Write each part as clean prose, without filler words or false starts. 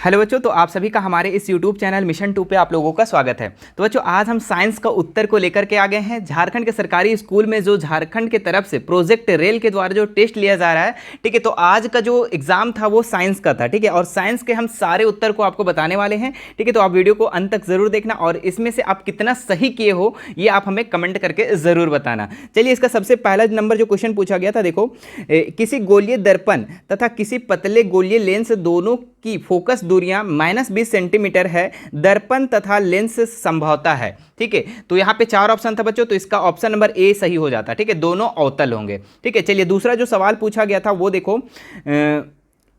Hello बच्चों, तो आप सभी का हमारे इस YouTube चैनल मिशन 2 पे आप लोगों का स्वागत है। तो बच्चों, आज हम साइंस का उत्तर को लेकर के आ गए हैं। झारखंड के सरकारी स्कूल में जो झारखंड के तरफ से प्रोजेक्ट रेल के द्वारा जो टेस्ट लिया जा रहा है, ठीक है, तो आज का जो एग्जाम था वो साइंस का था, ठीक है, और साइंस के हम सारे उत्तर को आपको बताने वाले हैं, ठीक है। तो आप वीडियो को अंत तक जरूर देखना और इसमें से आप कितना सही किए हो ये आप हमें कमेंट करके जरूर बताना। चलिए, इसका सबसे पहला नंबर जो क्वेश्चन पूछा गया था, देखो, किसी गोलीय दर्पण तथा किसी पतले गोलीय लेंस दोनों की फोकस दूरियां -20 सेंटीमीटर है, दर्पण तथा लेंस संभवता है, ठीक है। तो यहाँ पे 4 ऑप्शन था बच्चों, तो इसका ऑप्शन नंबर ए सही हो जाता, ठीक है, दोनों अवतल होंगे, ठीक है। चलिए, दूसरा जो सवाल पूछा गया था वो देखो,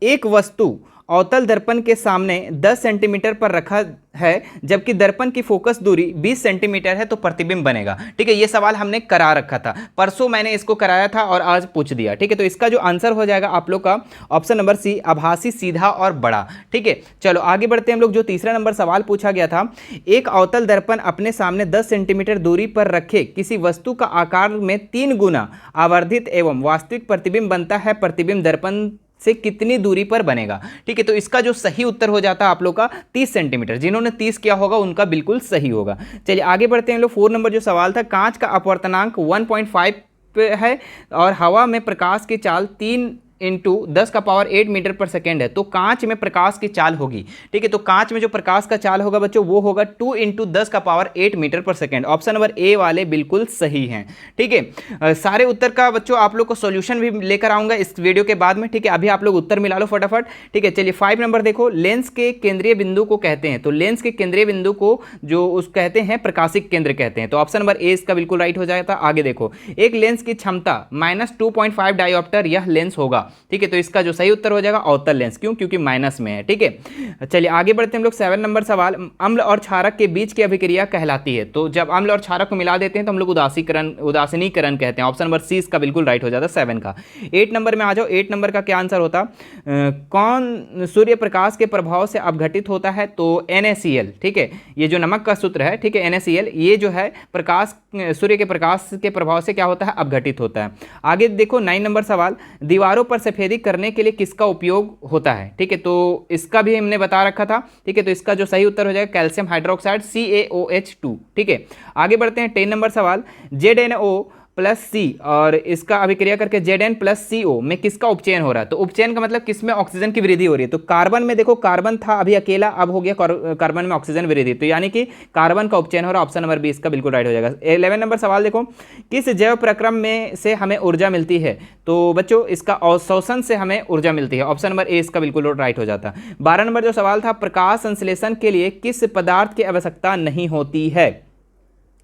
एक वस्तु अवतल दर्पण के सामने 10 सेंटीमीटर पर रखा है जबकि दर्पण की फोकस दूरी 20 सेंटीमीटर है तो प्रतिबिंब बनेगा, ठीक है। ये सवाल हमने करा रखा था, परसों मैंने इसको कराया था और आज पूछ दिया, ठीक है। तो इसका जो आंसर हो जाएगा आप लोग का ऑप्शन नंबर सी, आभासी, सीधा और बड़ा, ठीक है। चलो आगे बढ़ते हैं हम लोग। जो तीसरा नंबर सवाल पूछा गया था, एक अवतल दर्पण अपने सामने 10 सेंटीमीटर दूरी पर रखे किसी वस्तु का आकार में 3 गुना आवर्धित एवं वास्तविक प्रतिबिंब बनता है, प्रतिबिंब दर्पण से कितनी दूरी पर बनेगा, ठीक है। तो इसका जो सही उत्तर हो जाता है आप लोग का 30 सेंटीमीटर। जिन्होंने 30 किया होगा उनका बिल्कुल सही होगा। चलिए आगे बढ़ते हैं लोग। 4 नंबर जो सवाल था, कांच का अपवर्तनांक 1.5 पे है और हवा में प्रकाश की चाल 3 इंटू 10⁸ मीटर पर सेकेंड है, तो कांच में प्रकाश की चाल होगी, ठीक है। तो कांच में जो प्रकाश का चाल होगा बच्चों वो होगा 2 इंटू 10⁸ मीटर पर सेकेंड। ऑप्शन नंबर ए वाले बिल्कुल सही हैं, ठीक है। सारे उत्तर का बच्चों आप लोग को सॉल्यूशन भी लेकर आऊंगा इस वीडियो के बाद में, ठीक है। अभी आप लोग उत्तर मिला लो फटाफट, ठीक है। चलिए 5 नंबर देखो, लेंस के केंद्रीय बिंदु को कहते हैं, तो लेंस के केंद्रीय बिंदु को जो उस कहते हैं प्रकाशिक केंद्र कहते हैं, तो ऑप्शन नंबर ए इसका बिल्कुल राइट हो जाएगा। आगे देखो, एक लेंस की क्षमता -2.5 डायोप्टर यह लेंस होगा, ठीक है। तो इसका जो सही उत्तर हो जाएगा अवतल लेंस, क्यों? क्योंकि माइनस में है, ठीक है। चलिए आगे बढ़ते हैं हम लोग। 7 नंबर सवाल, अम्ल और क्षारक के बीच की अभिक्रिया कहलाती है, तो जब अम्ल और क्षारक को मिला देते हैं तो हम लोग उदासीनीकरण कहते हैं। ऑप्शन नंबर सी इसका बिल्कुल राइट हो जाता है 7 का। 8 नंबर में आ जाओ। 8 नंबर का क्या आंसर होता, कौन सूर्य प्रकाश के प्रभाव से अपघटित होता है, तो NaCl, ठीक है। ये जो नमक का सूत्र है, ठीक है, NaCl, ये जो है प्रकाश, सूर्य के प्रकाश के प्रभाव से क्या होता है, अपघटित होता है। आगे देखो 9 नंबर सवाल, दीवारों पर सफेदी करने के लिए किसका उपयोग होता है, ठीक है। तो इसका भी हमने बता रखा था, ठीक है। तो इसका जो सही उत्तर हो जाएगा कैल्शियम हाइड्रोक्साइड, CaOH2, ठीक है। आगे बढ़ते हैं 10 नंबर सवाल, ZnO+C और इसका अभिक्रिया करके Zn+CO में किसका उपचयन हो रहा है, तो उपचयन का मतलब किसमें ऑक्सीजन की वृद्धि हो रही है, तो कार्बन में। देखो कार्बन था अभी अकेला, अब हो गया कार्बन में ऑक्सीजन वृद्धि, तो यानी कि कार्बन का उपचयन हो रहा है। ऑप्शन नंबर बी इसका बिल्कुल राइट हो जाएगा। 11 नंबर सवाल देखो, किस जैव प्रक्रम में से हमें ऊर्जा मिलती है, तो बच्चों इसका अवशोषण से हमें ऊर्जा मिलती है। ऑप्शन नंबर ए इसका बिल्कुल राइट हो जाता है। 12 नंबर जो सवाल था, प्रकाश संश्लेषण के लिए किस पदार्थ की आवश्यकता नहीं होती है,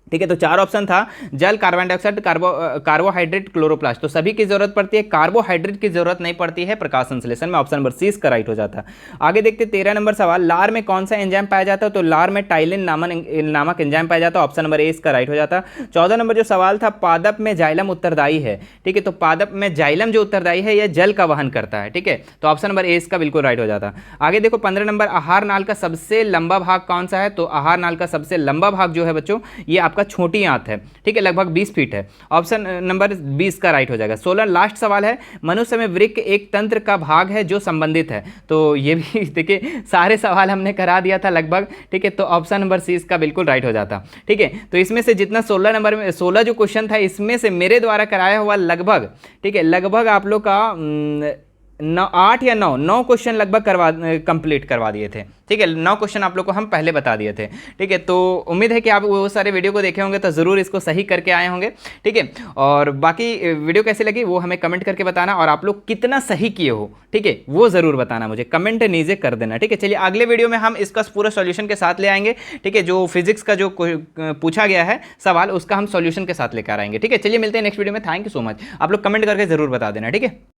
ठीक है। तो 4 ऑप्शन था, जल, कार्बन डाइऑक्साइड, कार्बोहाइड्रेट, क्लोरोप्लास्ट, तो सभी की जरूरत पड़ती है, कार्बोहाइड्रेट की जरूरत नहीं पड़ती है प्रकाश संश्लेषण में। ऑप्शन नंबर सी इसका राइट हो जाता है। आगे देखते 13 नंबर सवाल, लार में कौन सा एंजाइम पाया जाता है, तो लार में टाइलिन नामक एंजाइम पाया जाता है। ऑप्शन नंबर ए इसका राइट हो जाता है। 14 नंबर जो सवाल था, पादप में जाइलम उत्तरदायी है, ठीक है। तो पादप में जाइलम जो उत्तरदायी है यह जल का वहन करता है, ठीक है। तो ऑप्शन नंबर ए इसका बिल्कुल राइट हो जाता है। आगे देखो 15 नंबर, आहार नाल का सबसे लंबा भाग कौन सा है, तो आहार नाल का सबसे लंबा भाग जो है बच्चों ये आपका छोटी आंत है, ठीक है, लगभग 20 फीट है। ऑप्शन नंबर 20 का राइट हो जाएगा। 16 लास्ट सवाल है, मनुष्य में वृक्क एक तंत्र का भाग है जो संबंधित है, तो ये भी देखिए सारे सवाल हमने करा दिया था लगभग, ठीक है। तो ऑप्शन नंबर सी इसका बिल्कुल राइट हो जाता, ठीक है। तो इसमें से जितना 16 नंबर में 16 जो क्वेश्चन था इसमें से मेरे द्वारा कराया हुआ लगभग, ठीक है, लगभग आप लोग का 8 या 9 क्वेश्चन लगभग कंप्लीट करवा दिए थे, ठीक है। 9 क्वेश्चन आप लोग को हम पहले बता दिए थे, ठीक है। तो उम्मीद है कि आप वो सारे वीडियो को देखे होंगे तो ज़रूर इसको सही करके आए होंगे, ठीक है। और बाकी वीडियो कैसी लगी वो हमें कमेंट करके बताना, और आप लोग कितना सही किए हो, ठीक है, वो ज़रूर बताना, मुझे कमेंट नीचे कर देना, ठीक है। चलिए अगले वीडियो में हम इसका पूरा सॉल्यूशन के साथ ले आएंगे, ठीक है। जो फिजिक्स का जो पूछा गया है सवाल उसका हम सॉल्यूशन के साथ लेकर आएंगे, ठीक है। चलिए मिलते हैं नेक्स्ट वीडियो में। Thank you so much. आप लोग कमेंट करके ज़रूर बता देना, ठीक है।